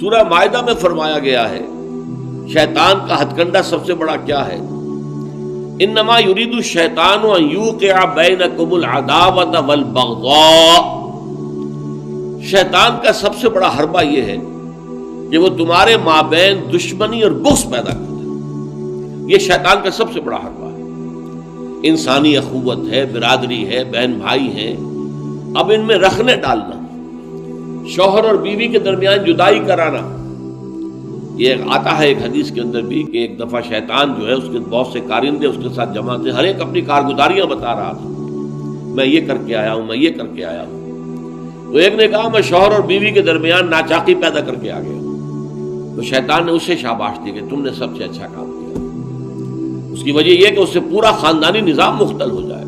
سورہ مائدہ میں فرمایا گیا ہے شیطان کا ہتھ کنڈا سب سے بڑا کیا ہے؟ انما یرید الشیطان ان یوقع بینکم العداوۃ والبغضاء، شیطان کا سب سے بڑا حربہ یہ ہے کہ وہ تمہارے مابین دشمنی اور بغض پیدا کرتا ہے۔ یہ شیطان کا سب سے بڑا حربہ ہے۔ انسانی اخوت ہے، برادری ہے، بہن بھائی ہیں، اب ان میں رخنے ڈالنا، شوہر اور بیوی کے درمیان جدائی کرانا۔ یہ آتا ہے ایک حدیث کے اندر بھی کہ ایک دفعہ شیطان جو ہے اس کے بہت سے کارندے اس کے ساتھ جمع تھے، ہر ایک اپنی کارگزاریاں بتا رہا تھا، میں یہ کر کے آیا ہوں، میں یہ کر کے آیا ہوں۔ تو ایک نے کہا میں شوہر اور بیوی کے درمیان ناچاقی پیدا کر کے آ گیا۔ تو شیطان نے اسے شاباش دی کہ تم نے سب سے اچھا کام کیا۔ اس کی وجہ یہ کہ اس سے پورا خاندانی نظام مختل ہو جائے،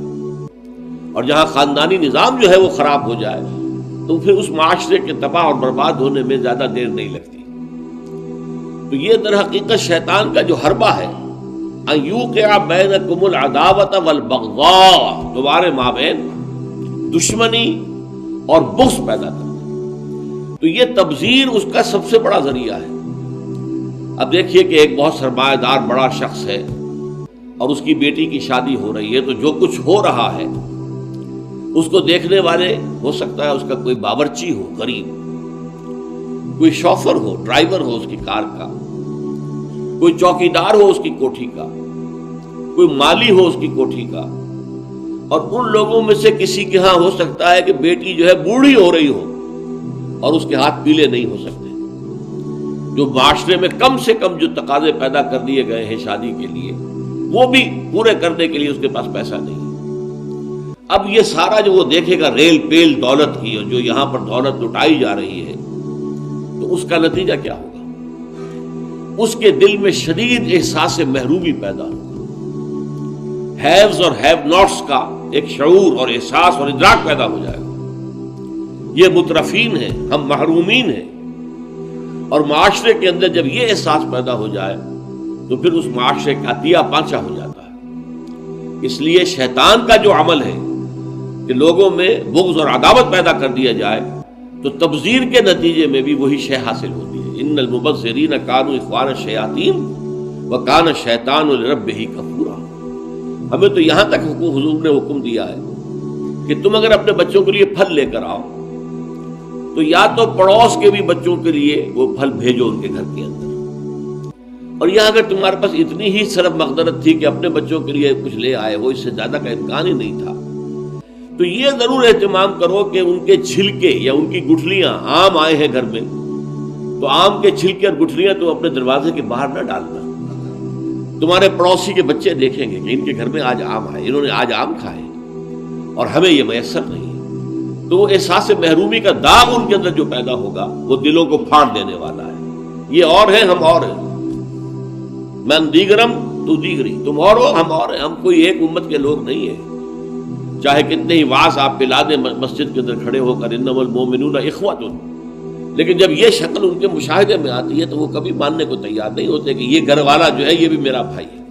اور جہاں خاندانی نظام جو ہے وہ خراب ہو جائے تو پھر اس معاشرے کے تباہ اور برباد ہونے میں زیادہ دیر نہیں لگتی۔ تو یہ در حقیقت شیطان کا جو حربہ ہے، ان یوقع بینکم العداوۃ والبغضاء، تمہارے مابین دشمنی اور بغض پیدا کرنا، تو یہ تبذیر اس کا سب سے بڑا ذریعہ ہے۔ اب دیکھیے کہ ایک بہت سرمایہ دار بڑا شخص ہے اور اس کی بیٹی کی شادی ہو رہی ہے، تو جو کچھ ہو رہا ہے اس کو دیکھنے والے ہو سکتا ہے اس کا کوئی باورچی ہو غریب، کوئی شوفر ہو، ڈرائیور ہو اس کی کار کا، کوئی چوکیدار ہو اس کی کوٹھی کا، کوئی مالی ہو اس کی کوٹھی کا، اور ان لوگوں میں سے کسی کے ہاں ہو سکتا ہے کہ بیٹی جو ہے بوڑھی ہو رہی ہو اور اس کے ہاتھ پیلے نہیں ہو سکتے، جو معاشرے میں کم سے کم جو تقاضے پیدا کر دیے گئے ہیں شادی کے لیے وہ بھی پورے کرنے کے لیے اس کے پاس پیسہ نہیں ہے۔ اب یہ سارا جو وہ دیکھے گا ریل پیل دولت کی، اور جو یہاں پر دولت لٹائی جا رہی ہے، تو اس کا نتیجہ کیا ہوگا؟ اس کے دل میں شدید احساس محرومی پیدا ہوگا، ہیوز اور ہیو ناٹس کا ایک شعور اور احساس اور ادراک پیدا ہو جائے گا۔ یہ مترفین ہیں، ہم محرومین ہیں، اور معاشرے کے اندر جب یہ احساس پیدا ہو جائے تو پھر اس معاشرے کا عطیہ پانچا ہو جاتا ہے۔ اس لیے شیطان کا جو عمل ہے کہ لوگوں میں بغض اور عداوت پیدا کر دیا جائے، تو تبذیر کے نتیجے میں بھی وہی شے حاصل ہوتی ہے۔ ان المبذرین کانوا اخوان الشیاطین وکان الشیطان لربہ کفورا۔ ہمیں تو یہاں تک حضور نے حکم دیا ہے کہ تم اگر اپنے بچوں کے لیے پھل لے کر آؤ تو یا تو پڑوس کے بھی بچوں کے لیے وہ پھل بھیجو ان کے گھر کے اندر، اور یہاں اگر تمہارے پاس اتنی ہی صرف مقدرت تھی کہ اپنے بچوں کے لیے کچھ لے آئے ہو، اس سے زیادہ کا امکان ہی نہیں تھا، تو یہ ضرور اہتمام کرو کہ ان کے چھلکے یا ان کی گٹھلیاں، آم آئے ہیں گھر میں تو آم کے چھلکے اور گٹھلیاں تو اپنے دروازے کے باہر نہ ڈالنا۔ تمہارے پڑوسی کے بچے دیکھیں گے کہ ان کے گھر میں آج آم آئے، انہوں نے آج آم کھائے اور ہمیں یہ میسر نہیں، تو وہ احساس محرومی کا داغ ان کے اندر جو پیدا ہوگا وہ دلوں کو پھاڑ دینے والا ہے۔ یہ اور ہیں، ہم اور ہیں، من دیگرم تو دیگری، تم اور ہو ہم اور ہیں، ہم کوئی ایک امت کے لوگ نہیں ہیں، چاہے کتنے ہی واعظ آپ پلا دیں مسجد کے اندر کھڑے ہو کر انما المؤمنون اخوۃ، لیکن جب یہ شکل ان کے مشاہدے میں آتی ہے تو وہ کبھی ماننے کو تیار نہیں ہوتے کہ یہ گھر والا جو ہے یہ بھی میرا بھائی ہے۔